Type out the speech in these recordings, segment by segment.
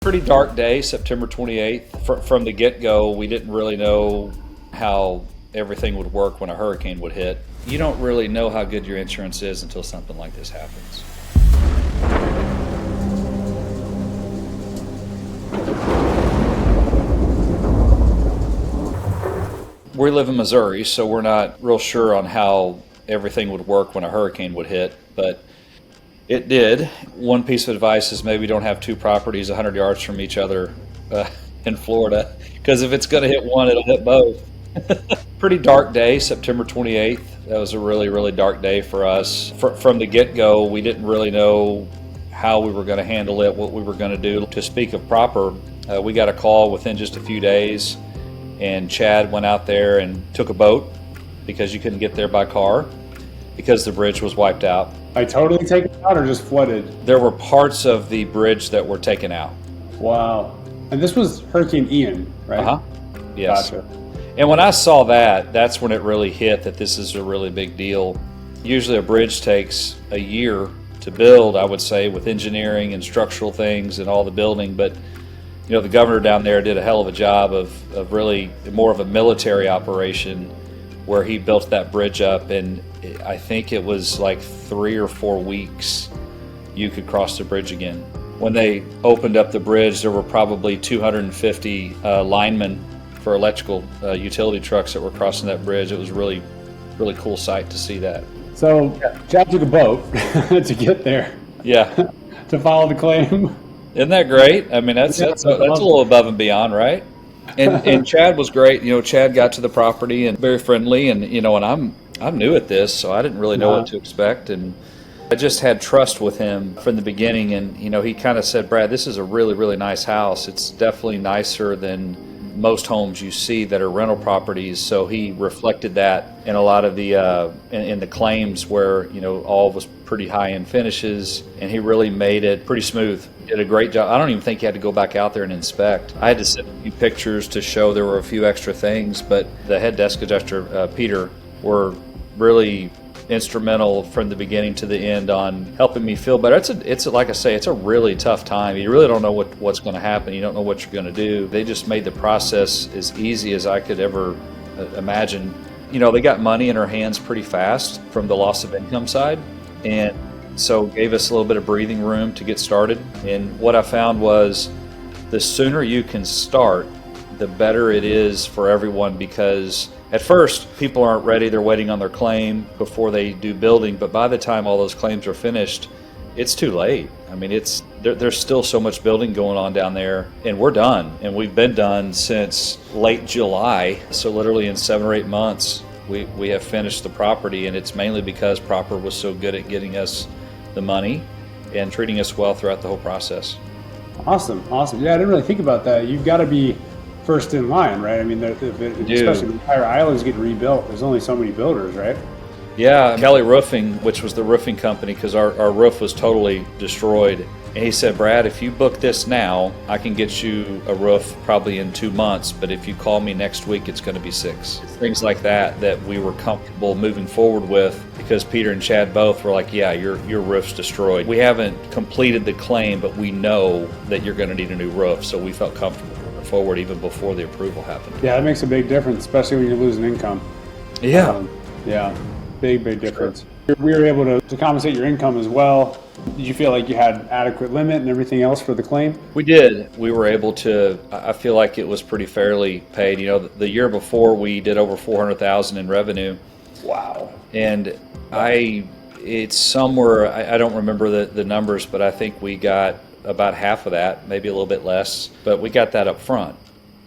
Pretty dark day, September 28th. From the get-go, we didn't really know how everything would work when a hurricane would hit. You don't really know how good your insurance is until something like this happens. We live in Missouri, so we're not real sure on how everything would work when a hurricane would hit, but it did. One piece of advice is maybe don't have two properties 100 yards from each other in Florida, because if it's going to hit one, it'll hit both. Pretty dark day, September 28th. That was a really, really dark day for us. From the get-go, we didn't really know how we were going to handle it, what we were going to do. To speak of proper, we got a call within just a few days, and Chad went out there and took a boat because you couldn't get there by car because the bridge was wiped out. Like totally taken out or just flooded? There were parts of the bridge that were taken out. Wow. And this was Hurricane Ian, right? Uh-huh. Yes. Gotcha. And when I saw that, that's when it really hit that this is a really big deal. Usually a bridge takes a year to build, I would say, with engineering and structural things and all the building. But, you know, the governor down there did a hell of a job of really more of a military operation where he built that bridge up. And I think it was like 3 or 4 weeks you could cross the bridge again. When they opened up the bridge, there were probably 250 linemen for electrical utility trucks that were crossing that bridge. It was really, really cool sight to see that. So Chad took a boat to get there. Yeah. To follow the claim. Isn't that great? I mean, that's a little above and beyond, right? And Chad was great. You know, Chad got to the property and very friendly, and you know, and I'm new at this, so I didn't really know what to expect, and I just had trust with him from the beginning. And you know, he kind of said, "Brad, this is a really, really nice house. It's definitely nicer than most homes you see that are rental properties." So he reflected that in a lot of the in the claims where, you know, all was pretty high-end finishes, and he really made it pretty smooth. Did a great job. I don't even think he had to go back out there and inspect. I had to send a few pictures to show there were a few extra things, but the head desk adjuster, Peter, were really instrumental from the beginning to the end on helping me feel better. It's like I say, it's a really tough time. You really don't know what's going to happen. You don't know what you're going to do. They just made the process as easy as I could ever imagine. You know, they got money in our hands pretty fast from the loss of income side, and so gave us a little bit of breathing room to get started. And what I found was the sooner you can start, the better it is for everyone, because at first people aren't ready. They're waiting on their claim before they do building, but by the time all those claims are finished, it's too late. I mean, there's still so much building going on down there, and we're done, and we've been done since late July. So literally in 7 or 8 months we have finished the property, and it's mainly because Proper was so good at getting us the money and treating us well throughout the whole process. Awesome. Yeah, I didn't really think about that. You've got to be first in line, right? I mean, especially the entire island's getting rebuilt. There's only so many builders, right? Yeah, Kelly Roofing, which was the roofing company, because our roof was totally destroyed. And he said, "Brad, if you book this now, I can get you a roof probably in 2 months, but if you call me next week, it's going to be 6. Things like that we were comfortable moving forward with, because Peter and Chad both were like, "Yeah, your roof's destroyed. We haven't completed the claim, but we know that you're going to need a new roof." So we felt comfortable moving forward even before the approval happened. Yeah, that makes a big difference, especially when you're losing income. Yeah. Yeah, big difference. Sure. We were able to compensate your income as well. Did you feel like you had adequate limit and everything else for the claim? We did. We were able to. I feel like it was pretty fairly paid. You know, the year before we did over $400,000 in revenue. Wow. And it's somewhere, I don't remember the numbers, but I think we got about half of that, maybe a little bit less, but we got that up front.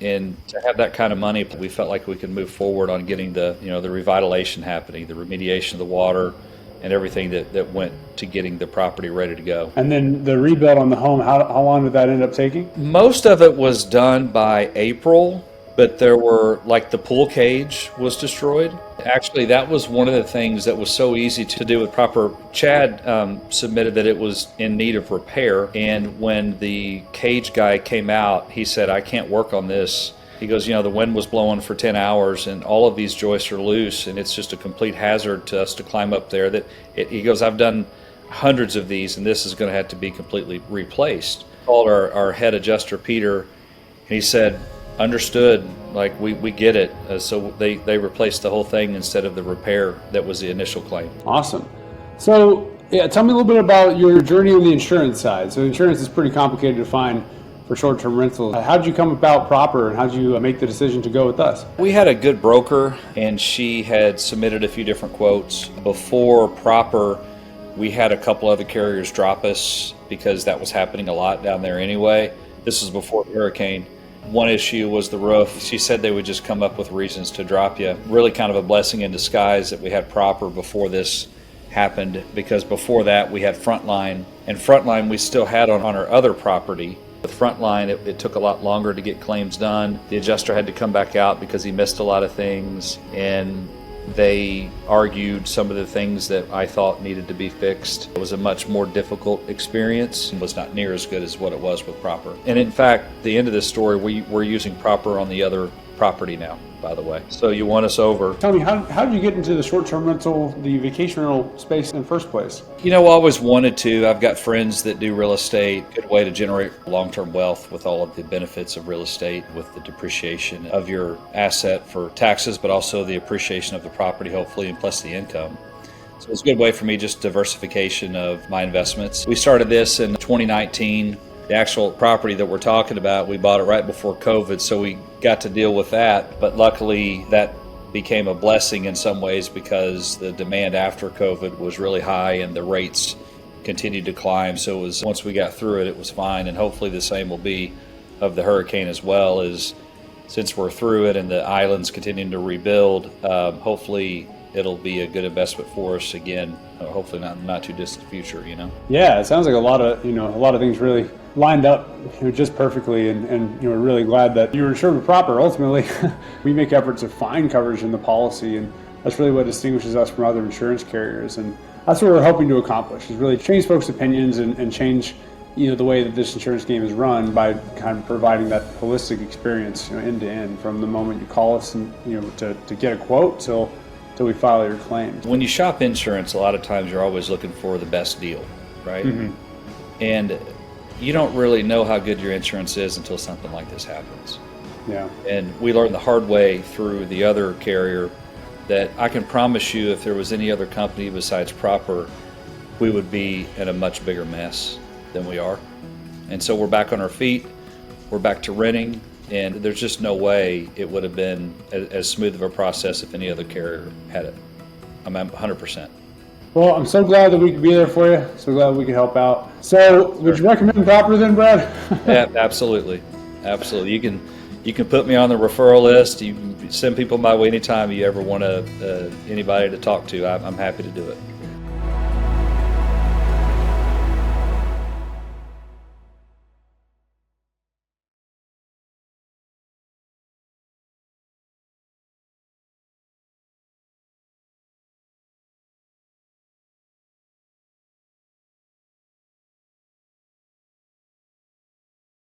And to have that kind of money, we felt like we could move forward on getting the revitalization happening, the remediation of the water, and everything that went to getting the property ready to go. And then the rebuild on the home, how long did that end up taking? Most of it was done by April, but there were, like, the pool cage was destroyed. Actually, that was one of the things that was so easy to do with Proper. Chad submitted that it was in need of repair, and when the cage guy came out, he said, "I can't work on this." He goes, "You know, the wind was blowing for 10 hours and all of these joists are loose, and it's just a complete hazard to us to climb up there." He goes, "I've done hundreds of these, and this is going to have to be completely replaced." called our head adjuster, Peter, and he said, understood, like we get it. So they replaced the whole thing instead of the repair that was the initial claim. Awesome. So yeah, tell me a little bit about your journey on the insurance side. So insurance is pretty complicated to find for short-term rentals. How did you come about Proper, and how did you make the decision to go with us? We had a good broker, and she had submitted a few different quotes. Before Proper, we had a couple other carriers drop us because that was happening a lot down there anyway. This was before the hurricane. One issue was the roof. She said they would just come up with reasons to drop you. Really kind of a blessing in disguise that we had Proper before this happened, because before that we had Frontline, and Frontline we still had on our other property. With Frontline, it took a lot longer to get claims done. The adjuster had to come back out because he missed a lot of things, and they argued some of the things that I thought needed to be fixed. It was a much more difficult experience and was not near as good as what it was with Proper. And in fact, the end of this story, we're using Proper on the other property now, by the way. So you want us over. Tell me, how did you get into the short-term rental, the vacation rental space in the first place? You know, I always wanted to. I've got friends that do real estate. Good way to generate long-term wealth with all of the benefits of real estate, with the depreciation of your asset for taxes, but also the appreciation of the property, hopefully, and plus the income. So it's a good way for me, just diversification of my investments. We started this in 2019. The actual property that we're talking about, we bought it right before COVID, so we got to deal with that. But luckily, that became a blessing in some ways because the demand after COVID was really high and the rates continued to climb. So it was, once we got through it, it was fine. And hopefully the same will be of the hurricane as well, as since we're through it and the island's continuing to rebuild, hopefully it'll be a good investment for us again, hopefully not too distant future, you know? Yeah, it sounds like a lot of things really lined up just perfectly, and we're really glad that you were insured with Proper. Ultimately, we make efforts to find coverage in the policy, and that's really what distinguishes us from other insurance carriers, and that's what we're hoping to accomplish, is really change folks' opinions and change the way that this insurance game is run by kind of providing that holistic experience, end to end, from the moment you call us and to get a quote till we file your claims. When you shop insurance, a lot of times you're always looking for the best deal, right? Mm-hmm. And you don't really know how good your insurance is until something like this happens. Yeah. And we learned the hard way through the other carrier that I can promise you, if there was any other company besides Proper, we would be in a much bigger mess than we are. And so we're back on our feet, we're back to renting, and there's just no way it would have been as smooth of a process if any other carrier had it. I'm 100%. Well, I'm so glad that we could be there for you. So glad we could help out. So, would you recommend Proper then, Brad? Yeah, absolutely. Absolutely. You can put me on the referral list. You can send people my way anytime you ever want anybody to talk to. I'm happy to do it.